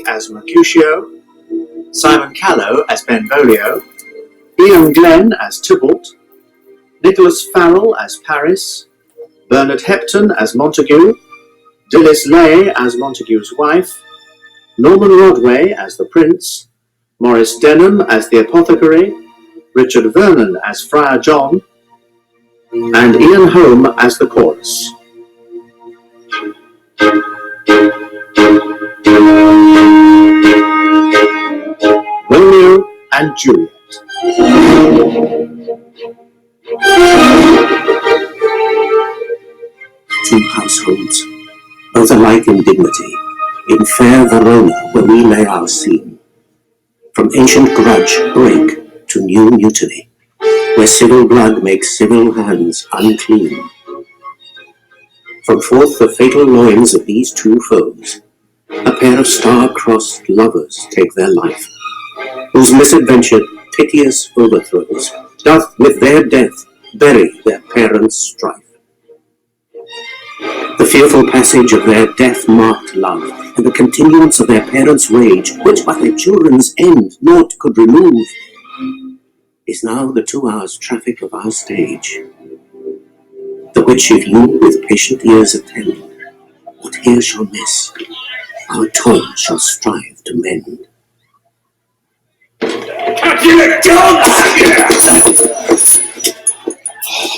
as Mercutio, Simon Callow as Benvolio, Ian Glenn as Tybalt, Nicholas Farrell as Paris, Bernard Hepton as Montague, Dilys Lay as Montague's wife, Norman Rodway as the Prince, Maurice Denham as the Apothecary, Richard Vernon as Friar John, and Ian Holm as the Chorus. Romeo and Juliet. Two households, both alike in dignity, in fair Verona where we lay our scene. From ancient grudge break to new mutiny, where civil blood makes civil hands unclean. From forth the fatal loins of these two foes, a pair of star-crossed lovers take their life, whose misadventure piteous overthrows doth with their death bury their parents' strife. The fearful passage of their death-marked love, and the continuance of their parents' rage, which by their children's end naught could remove, is now the 2 hours' traffic of our stage, the which if you with patient ears attend, what here shall miss, our toil shall strive to mend.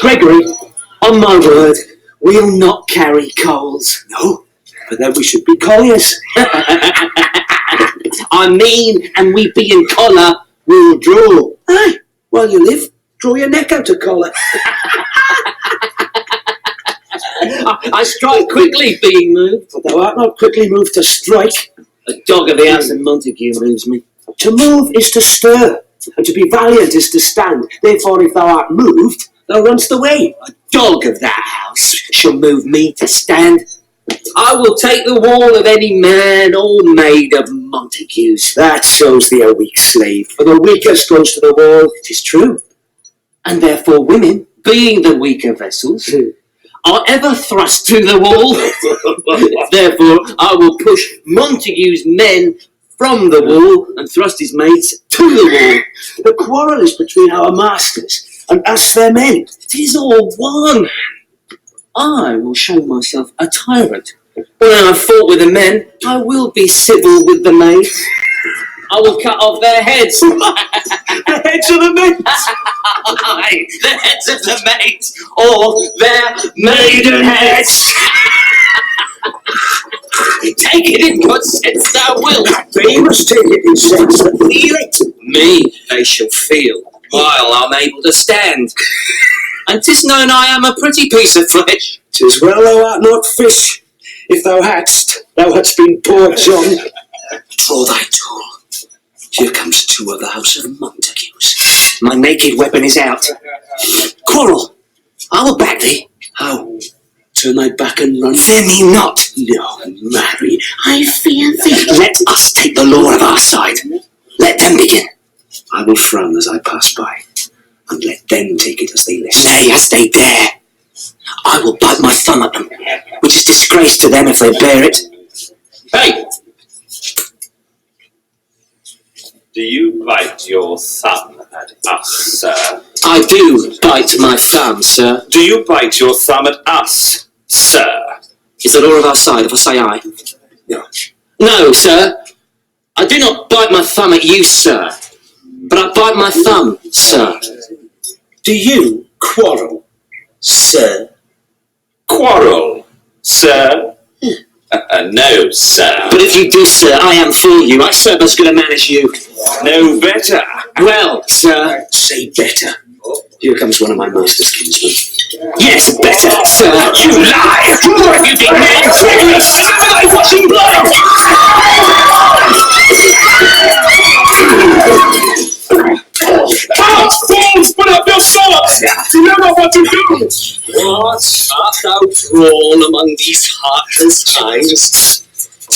Gregory, on my word, we'll not carry coals. No, but then we should be colliers. I mean, and we being collar, we'll draw. Aye, while you live, draw your neck out of collar. I strike quickly, being moved. But thou art not quickly moved to strike. A dog of the house of Montague moves me. To move is to stir, and to be valiant is to stand. Therefore, if thou art moved, thou runst away. A dog of that house shall move me to stand. I will take the wall of any man or maid of Montague's. That shows thee a weak slave, for the weakest goes to the wall. It is true. And therefore women, being the weaker vessels, are ever thrust to the wall. Therefore I will push Montague's men from the wall and thrust his maids to the wall. The quarrel is between our masters and us fair men. It is all one. I will show myself a tyrant. When I have fought with the men, I will be civil with the maids. I will cut off their heads. The heads of the maids. Aye, the heads of the maids, or their maiden heads. Take it in good sense thou wilt. But you must take it in sense that feel it. Me they shall feel, while I'm able to stand. And 'tis known I am a pretty piece of flesh. 'Tis well thou art not fish. If thou hadst, thou hadst been poor John. Draw thy tool. Here comes two of the house of Montagues. My naked weapon is out. Quarrel, I will back thee. How? Turn thy back and run? Fear me not. No, marry, I fear thee. Let us take the law of our side. Let them begin. I will frown as I pass by, and let them take it as they list. Nay, as they dare. I will bite my thumb at them, which is disgrace to them if they bear it. Hey! Do you bite your thumb at us, sir? I do bite my thumb, sir. Do you bite your thumb at us, sir? Is the law of our side if I say aye? No. No, sir. I do not bite my thumb at you, sir. But I bite my thumb, sir. Do you quarrel, sir? Quarrel, sir? No, sir. But if you do, sir, I am for you. I serve as good a man as you. No better. Well, sir. Say better. Here comes one of my master's kinsmen. Yes, better, sir. You lie! What have you been mad? Gregory, stop thy watching blood! Count, fools, put up your swords! You know not what to do! What art thou drawn among these heartless times?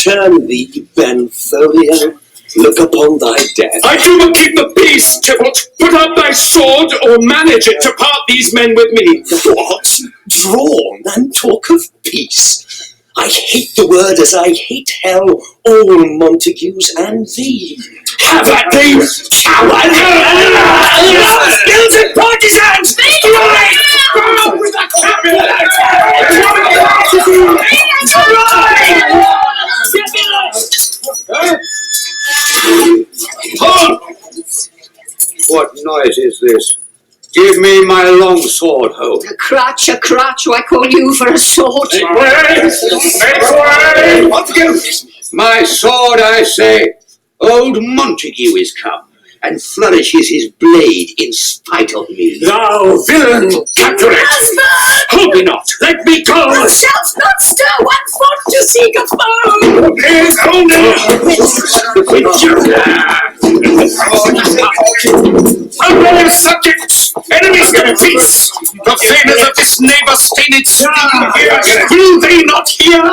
Turn thee, Benvolio. Look upon thy death. I do but keep the peace, Tybalt. Put up thy sword, or manage it to part these men with me. What? Drawn and talk of peace? I hate the word as I hate hell, all Montagues and thee. Have at thee, coward! Guilty partisans! Go with the Hold! What noise is this? Give me my long sword, Ho. A crotch, I call you for a sword. Make way! Montague! My sword, I say. Old Montague is come, and flourishes his blade in spite of me. Thou villain, Capulet! Husband! Hold me not! Let me go! Thou shalt not stir 1 foot to seek a foe! Brother subjects, enemies to peace, profaners of this neighbor-stained city, will they not hear?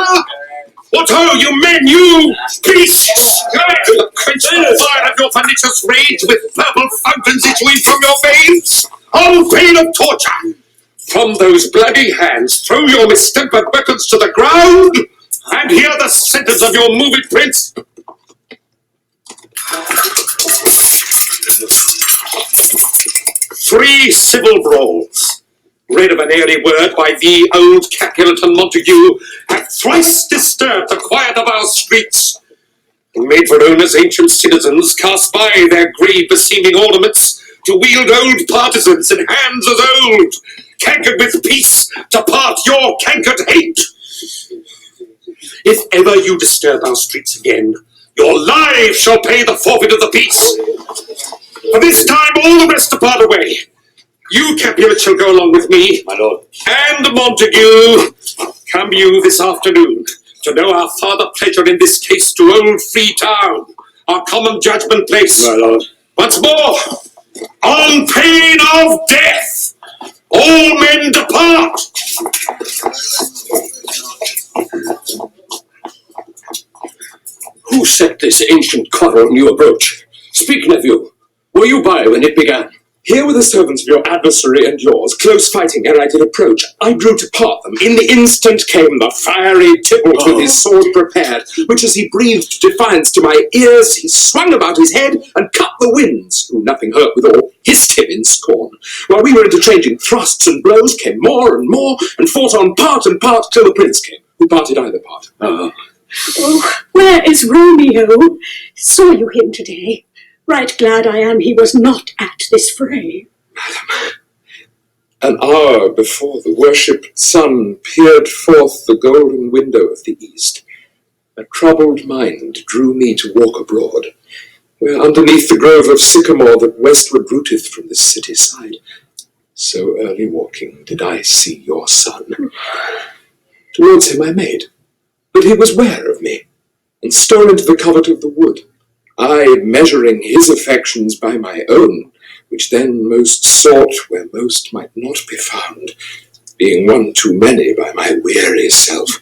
What ho, you men, you beasts! To the quenching fire of your pernicious rage with purple fountains issuing from your veins, on pain of torture! From those bloody hands, throw your mistempered weapons to the ground, and hear the sentence of your moving prince. 3 civil brawls, rid of an airy word by thee, old Capulet and Montague, have thrice disturbed the quiet of our streets, and made Verona's ancient citizens cast by their greed-beseeming ornaments to wield old partisans in hands as old, cankered with peace, to part your cankered hate. If ever you disturb our streets again, your lives shall pay the forfeit of the peace. For this time all the rest depart away. You, Capulet, shall go along with me, my lord. And Montague, come you this afternoon to know our farther pleasure in this case to old Free Town, our common judgment place. My lord. Once more, on pain of death, all men depart. Who set this ancient quarrel on your approach? Speak, nephew. Were you by when it began? Here were the servants of your adversary and yours, close fighting ere I did approach. I drew to part them. In the instant came the fiery Tybalt with his sword prepared, which as he breathed defiance to my ears, he swung about his head and cut the winds, who nothing hurt withal, hissed him in scorn. While we were interchanging thrusts and blows, came more and more, and fought on part and part till the prince came, who parted either part. Oh, where is Romeo? Saw you him today? Right glad I am he was not at this fray. An hour before the worshipped sun peered forth the golden window of the east, a troubled mind drew me to walk abroad, where underneath the grove of sycamore that westward rooteth from this city side, so early walking did I see your son. Towards him I made, but he was ware of me, and stole into the covert of the wood, I measuring his affections by my own, which then most sought where most might not be found, being one too many by my weary self,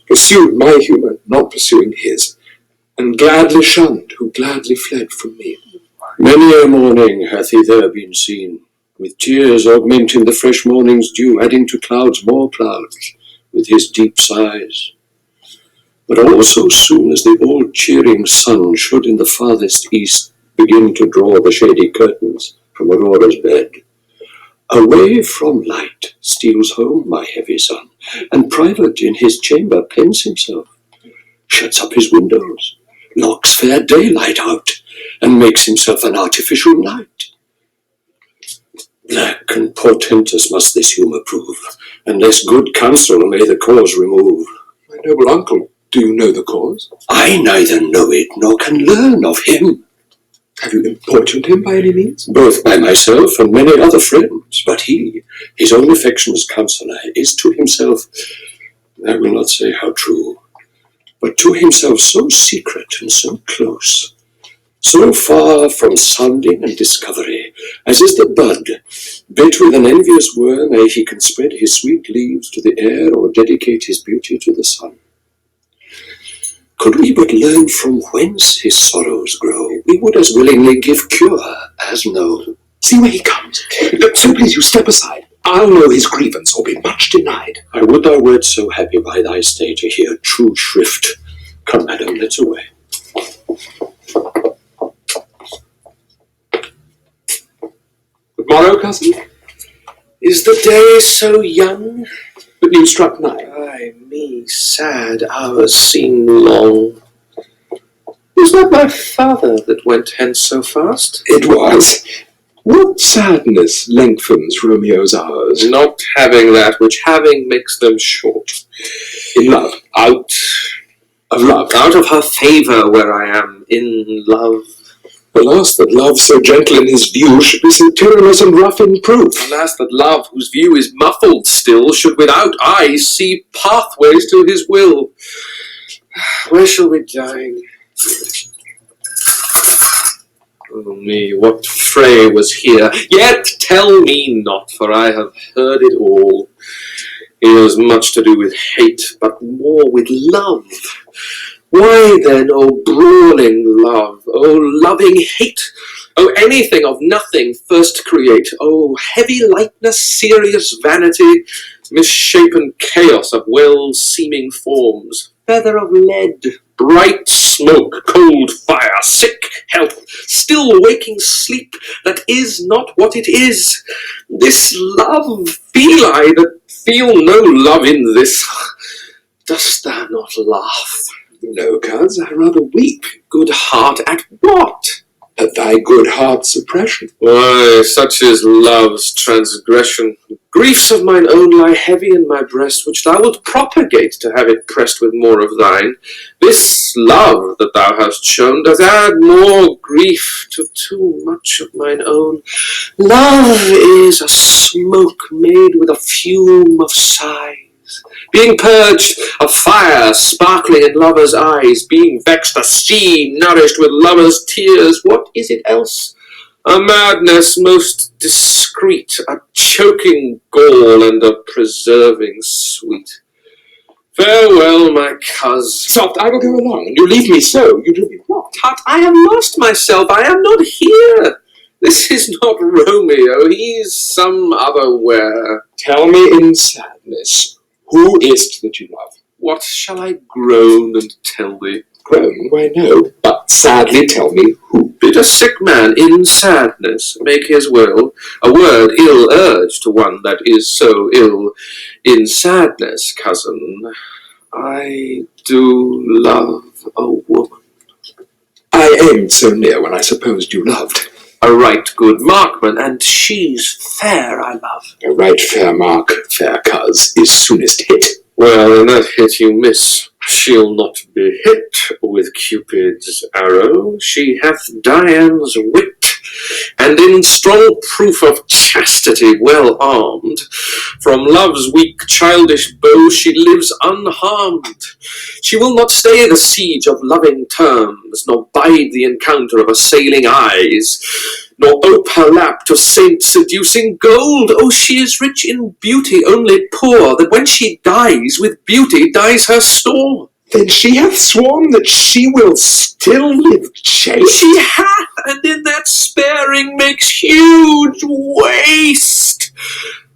pursued my humour, not pursuing his, and gladly shunned who gladly fled from me. Many a morning hath he there been seen, with tears augmenting the fresh morning's dew, adding to clouds more clouds, with his deep sighs. But also soon as the all-cheering sun should in the farthest east begin to draw the shady curtains from Aurora's bed, away from light steals home my heavy son, and private in his chamber pens himself, shuts up his windows, locks fair daylight out, and makes himself an artificial night. Black and portentous must this humour prove, unless good counsel may the cause remove. My noble uncle, do you know the cause? I neither know it nor can learn of him. Have you importuned him by any means? Both by myself and many other friends, but he, his own affection's counsellor, is to himself, I will not say how true, but to himself so secret and so close, so far from sounding and discovery, as is the bud, bit with an envious worm ere he can spread his sweet leaves to the air or dedicate his beauty to the sun. Could we but learn from whence his sorrows grow, we would as willingly give cure as know. See where he comes. Look, so please you step aside. I'll know his grievance or be much denied. I would thou wert so happy by thy stay to hear true shrift. Come, madam, let's away. Good morrow, cousin. Is the day so young? But you struck nigh. Ay me, sad hours seem long. Was that my father that went hence so fast? It was. What sadness lengthens Romeo's hours? Not having that which having makes them short. In love. Out Of love. Out of her favour where I am in love. Alas, that love so gentle in his view should be so tyrannous and rough in proof. Alas, that love, whose view is muffled still, should without eyes see pathways to his will. Where shall we dine? Oh me, what fray was here? Yet tell me not, for I have heard it all. It has much to do with hate, but more with love. Why then, O brawling love, O loving hate, O anything of nothing first create, O heavy lightness, serious vanity, misshapen chaos of well-seeming forms, feather of lead, bright smoke, cold fire, sick health, still waking sleep that is not what it is. This love feel I that feel no love in this. Dost thou not laugh? No, cuz, I rather weep. Good heart, at what? At thy good heart's oppression. Why, such is love's transgression. Griefs of mine own lie heavy in my breast, which thou wilt propagate to have it pressed with more of thine. This love that thou hast shown doth add more grief to too much of mine own. Love is a smoke made with a fume of sighs, being purged of fire sparkling in lovers' eyes, being vexed a sea nourished with lovers' tears. What is it else? A madness most discreet, a choking gall and a preserving sweet. Farewell, my coz. Soft, I will go along, and you leave me so, you do me wrong. Tut, I have lost myself, I am not here. This is not Romeo, he's some other where. Tell me in sadness, who is't that you love? What shall I groan and tell thee? Groan, why no, but sadly tell me who. Bid a sick man in sadness make his will, a word ill urged to one that is so ill. In sadness, cousin, I do love a woman. I aimed so near when I supposed you loved. A right good markman, and she's fair, I love. A right fair mark, fair cuz, is soonest hit. Well, in that hit you miss. She'll not be hit with Cupid's arrow. She hath Dian's wit, and in strong proof of chastity well armed, from love's weak childish bow she lives unharmed. She will not stay the siege of loving terms, nor bide the encounter of assailing eyes, nor ope her lap to saint-seducing gold. Oh, she is rich in beauty, only poor, that when she dies, with beauty dies her store. Then she hath sworn that she will still live chaste. She hath, and in that sparing makes huge waste.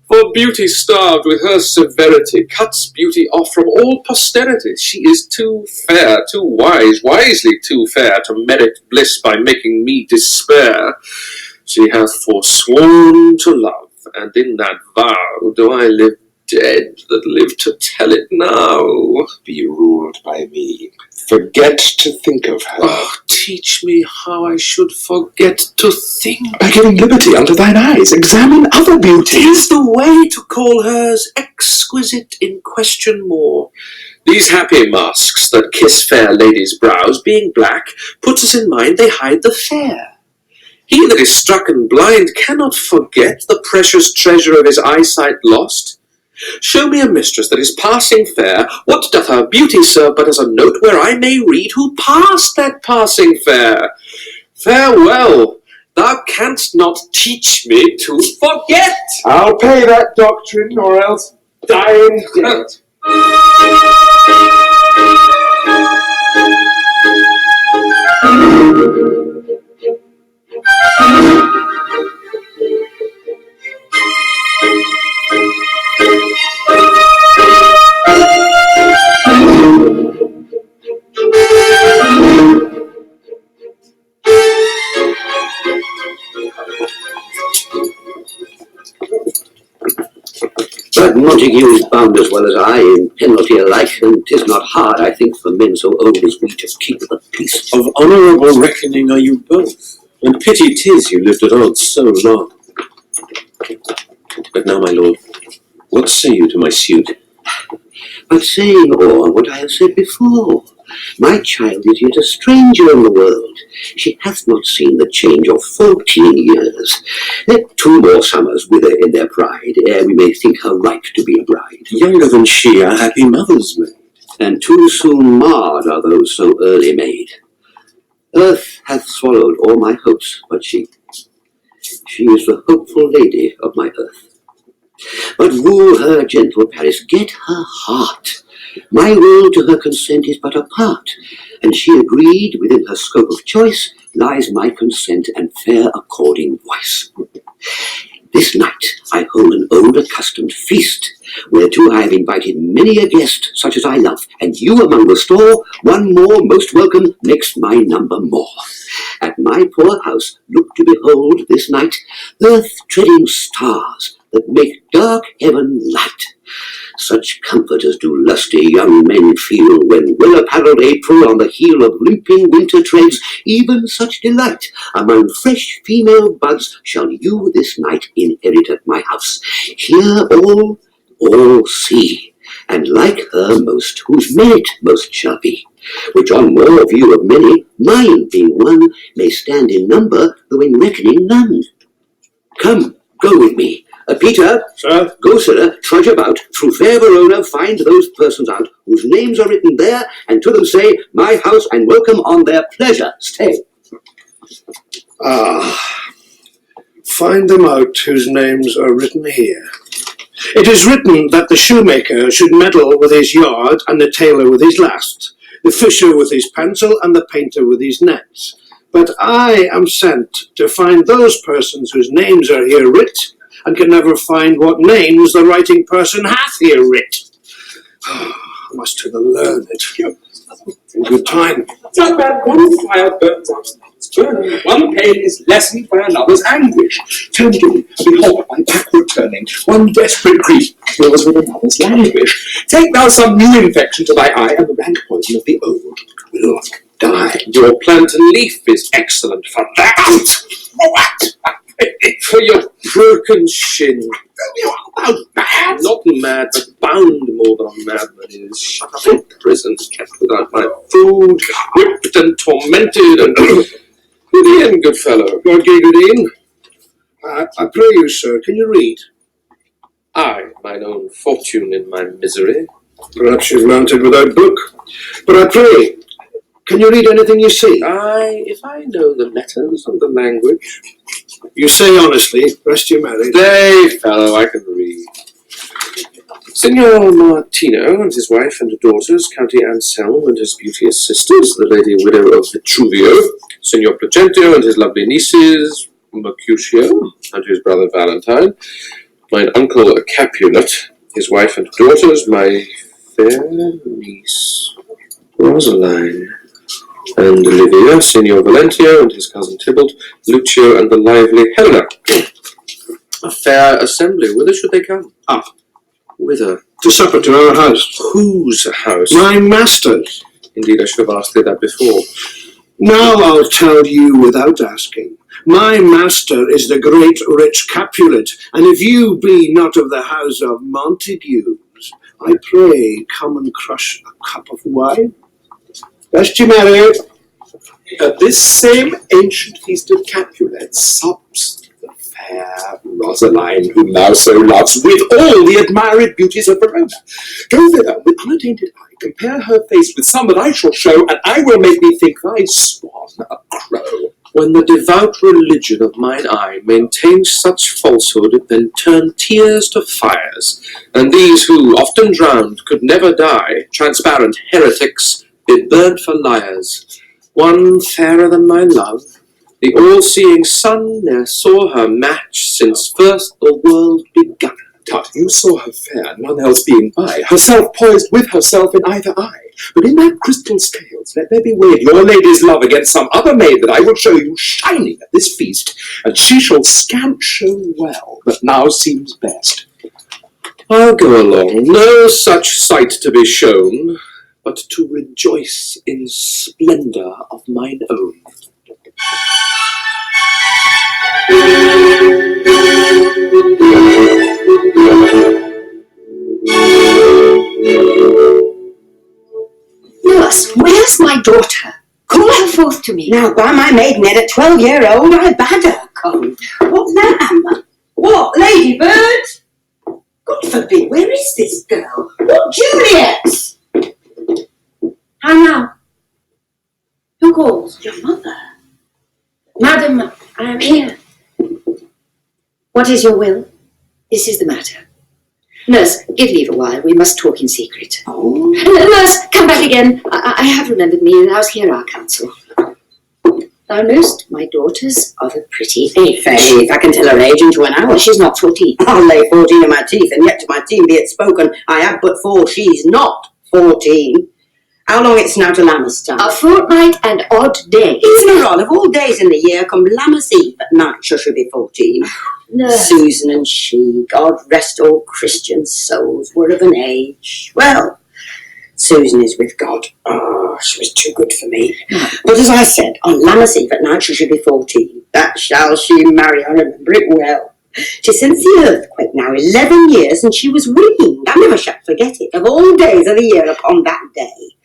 For beauty starved with her severity cuts beauty off from all posterity. She is too fair, too wise, wisely too fair to merit bliss by making me despair. She hath forsworn to love, and in that vow do I live dead that live to tell it now. Be ruled by me. Forget to think of her. Oh, teach me how I should forget to think. By giving liberty unto thine eyes, examine other beauties. 'Tis the way to call hers exquisite in question more. These happy masks that kiss fair ladies' brows, being black, puts us in mind they hide the fair. He that is struck and blind cannot forget the precious treasure of his eyesight lost. Show me a mistress that is passing fair. What doth her beauty serve but as a note where I may read who passed that passing fair? Farewell, thou canst not teach me to forget. I'll pay that doctrine, or else die in debt. But Montague is bound as well as I in penalty alike, and 'tis not hard, I think, for men so old as we to keep the peace. Of honourable reckoning are you both, and pity 'tis you lived at odds so long. But now, my lord, what say you to my suit? But saying all what I have said before, my child is yet a stranger in the world. She hath not seen the change of 14 years. Let 2 more summers wither in their pride, ere we may think her ripe to be a bride. Younger than she are happy mothers made, And too soon marred are those so early made. Earth hath swallowed all my hopes, but she is the hopeful lady of my earth. But rule her, gentle Paris, get her heart. My will to her consent is but a part, and she agreed within her scope of choice lies my consent and fair according voice. This night I hold an old accustomed feast, whereto I have invited many a guest, such as I love, and you among the store, one more most welcome makes my number more. At my poor house look to behold this night earth-treading stars that make dark heaven light. Such comfort as do lusty young men feel when well-apparelled April on the heel of limping winter treads, even such delight among fresh female buds shall you this night inherit at my house. Hear all see, and like her most, whose merit most shall be, which on more view of many, mine being one, may stand in number, though in reckoning none. Come, go with me. Peter, sir, go, sir, trudge about, through fair Verona, find those persons out, whose names are written there, and to them say, my house and welcome on their pleasure stay. Find them out whose names are written here. It is written that the shoemaker should meddle with his yard, and the tailor with his last, the fisher with his pencil, and the painter with his nets. But I am sent to find those persons whose names are here writ, and can never find what names the writing person hath here writ. Must to the learned. In good time. So that one fire burns out another's burning, one pain is lessened by another's anguish. Turn to, behold, by backward turning, one desperate grief cures with another's languish. Take thou some new infection to thy eye, and the rank poison of the old will die. Your plantain leaf is excellent for that. For what? For your broken shin. You are mad. Not mad, but bound more than a madman is. Shut up in prisons, kept without my food, whipped and tormented, and good in, good fellow. God gave it in. I pray you, sir, can you read? I, mine own fortune in my misery. Perhaps you've learnt it without book. But I pray, can you read anything you see? I, if I know the letters and the language. You say honestly, rest you married. Nay, fellow, I can read. Signor Martino and his wife and daughters, County Anselm and his beauteous sisters, the lady widow of Vitruvio, Signor Placentio and his lovely nieces, Mercutio and his brother Valentine, mine uncle Capulet, his wife and daughters, my fair niece Rosaline, and Olivia, Signor Valentio and his cousin Tybalt, Lucio and the lively Helena. A fair assembly. Whither should they come? Up. Whither? To supper to our house. Whose house? My master's. Indeed, I should have asked thee that before. Now I'll tell you without asking. My master is the great rich Capulet, and if you be not of the house of Montagues, I pray come and crush a cup of wine. Best you marry. At this same ancient feast of Capulet sups the fair Rosaline, whom thou so loves, with all the admired beauties of Verona. Go thither with unattainted eye, compare her face with some that I shall show, and I will make thee think thy swan a crow. When the devout religion of mine eye maintains such falsehood, then turn tears to fires, and these who, often drowned, could never die, transparent heretics, be burnt for liars. One fairer than my love, the all-seeing sun ne'er saw her match since first the world begun. Tut, you saw her fair, none else being by, herself poised with herself in either eye. But in that crystal scales let there be weighed your lady's love against some other maid that I will show you shining at this feast, and she shall scant show well, but now seems best. I'll go along. No such sight to be shown, but to rejoice in splendour of mine own. Nurse, where's my daughter? Call her forth to me. Now, by my maiden head, a 12-year-old, I bade her come. What, lamb? What, ladybird? God forbid, where is this girl? What, Juliet? How now? Who calls? Your mother. Madam, I am here. What is your will? This is the matter. Nurse, give leave a while. We must talk in secret. Oh. Nurse, come back again. I have remembered me, and thou'st hear our counsel. Thou knowest my daughter's of a pretty age. Faith, I can tell her age into an hour. She's not 14. I'll lay 14 in my teeth, and yet to my team be it spoken, I have but 4. She's not 14. How long it's now to Lammas time? A fortnight and odd days. Even a rod of all days in the year come Lammas Eve at night, so she'll be 14. Nurse. Susan and she, God rest all Christian souls, were of an age. Well, Susan is with God. Oh, she was too good for me. But as I said, on Lammas Eve at night she should be 14. That shall she marry, I remember it well. 'Tis since the earthquake now 11 years, and she was weaned. I never shall forget it, of all days of the year upon that day.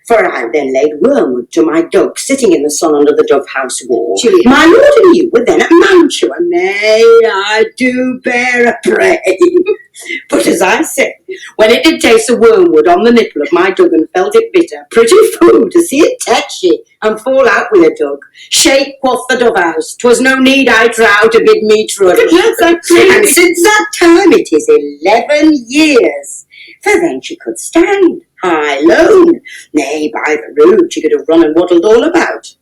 For I then laid wormwood to my dog, sitting in the sun under the dove house wall. Juliet. My lord and you were then at Mantua. Nay, I do bear a prey. But as I said, when it did taste the wormwood on the nipple of my dog and felt it bitter, pretty fool to see it touch ye and fall out with a dog. Shake, quoth the dove house, 'twas no need, I trow, to bid me trud. And since that time it is 11 years. For then she could stand, high lone. Nay, by the rood, she could have run and waddled all about.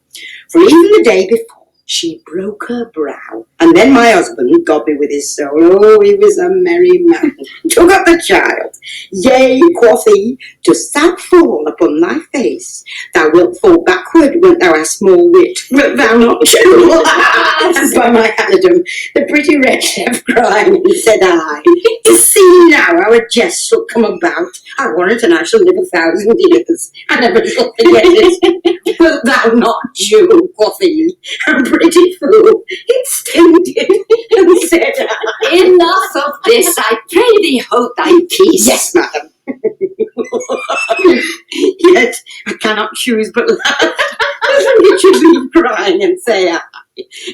For even the day before, she broke her brow. And then my husband, God be with his soul, oh, he was a merry man, took up the child. Yea, quoth he, dost thou fall upon thy face? Thou wilt fall backward when thou hast small wit, but thou not true. And by my Adam, the pretty wretch left crying, and said I, to see now how a jest shall come about, I warrant and I shall live 1,000 years, I never shall forget it. Wilt thou not Jew, quoth he, and pretty fool, extended, and said I. Enough of this, I pray thee hold thy peace. Yes, madam. Yet I cannot choose but laugh. It should leave crying and say I.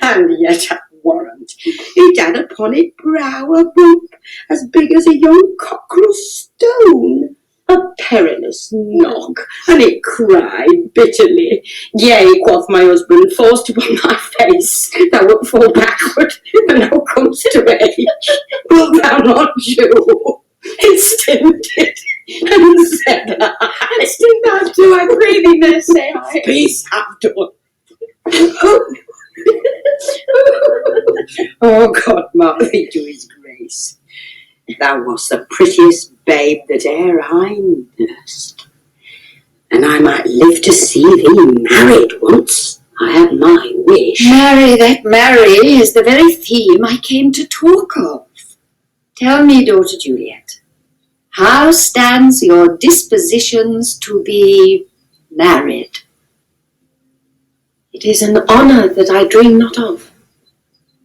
And yet I warrant it had upon it brow a bump as big as a young cockerel stone. A perilous knock, and it cried bitterly. Yea, quoth my husband, forced upon thy face, thou wilt fall backward, when thou comest to age. Wilt thou not, Jew? Extended, and said I. Extend thou too, I pray thee, nurse, say I. Peace have done. Oh, God mark thee to his grace. Thou wast the prettiest babe that e'er I nursed, and I might live to see thee married once. I have my wish. Marry, that marry is the very theme I came to talk of. Tell me, daughter Juliet, how stands your dispositions to be married? It is an honour that I dream not of.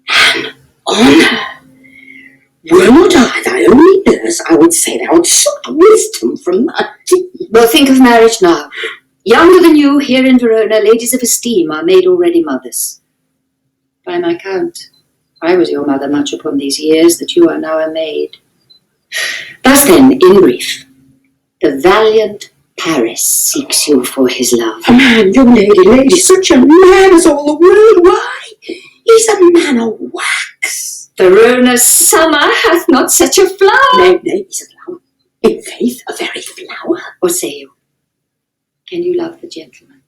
An honour? Were not I thy only nurse, I would say thou hadst sought wisdom from thy teeth. Well, think of marriage now. Younger than you, here in Verona, ladies of esteem are made already mothers. By my count, I was your mother much upon these years that you are now a maid. Thus then, in brief, the valiant Paris seeks you for his love. A man, young lady, such a man as all the world, why? He's a man of wax. Verona's summer hath not such a flower. Nay, he's a flower. In faith, a very flower. What say you? Can you love the gentleman?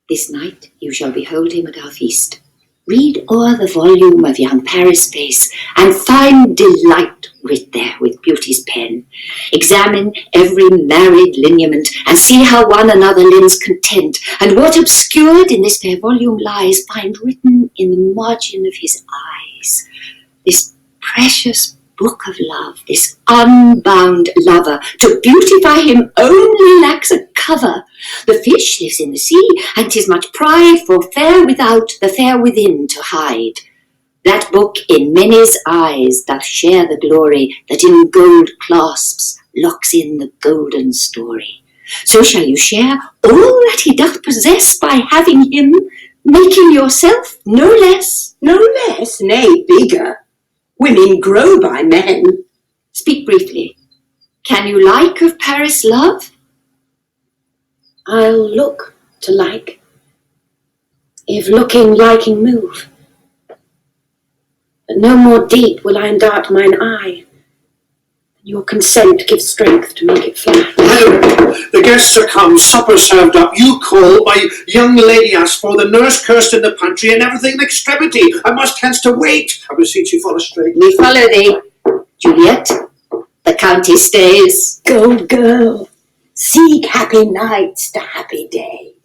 This night you shall behold him at our feast. Read o'er the volume of young Paris' face, and find delight writ there with beauty's pen. Examine every married lineament, and see how one another lends content, and what obscured in this fair volume lies, find written in the margin of his eyes. This precious book of love, this unbound lover, to beautify him only lacks a cover. The fish lives in the sea, and 'tis much pride for fair without the fair within to hide. That book in many's eyes doth share the glory that in gold clasps locks in the golden story. So shall you share all that he doth possess by having him, making yourself no less. No less, nay, bigger. Women grow by men. Speak briefly. Can you like of Paris love? I'll look to like, if looking liking move. But no more deep will I endart mine eye. Your consent gives strength to make it fly. The guests are come, supper served up. You call, my young lady asked for, the nurse cursed in the pantry, and everything in extremity. I must hence to wait. I beseech you, follow straight. We follow thee. Juliet, the county stays. Go, girl. Seek happy nights to happy days.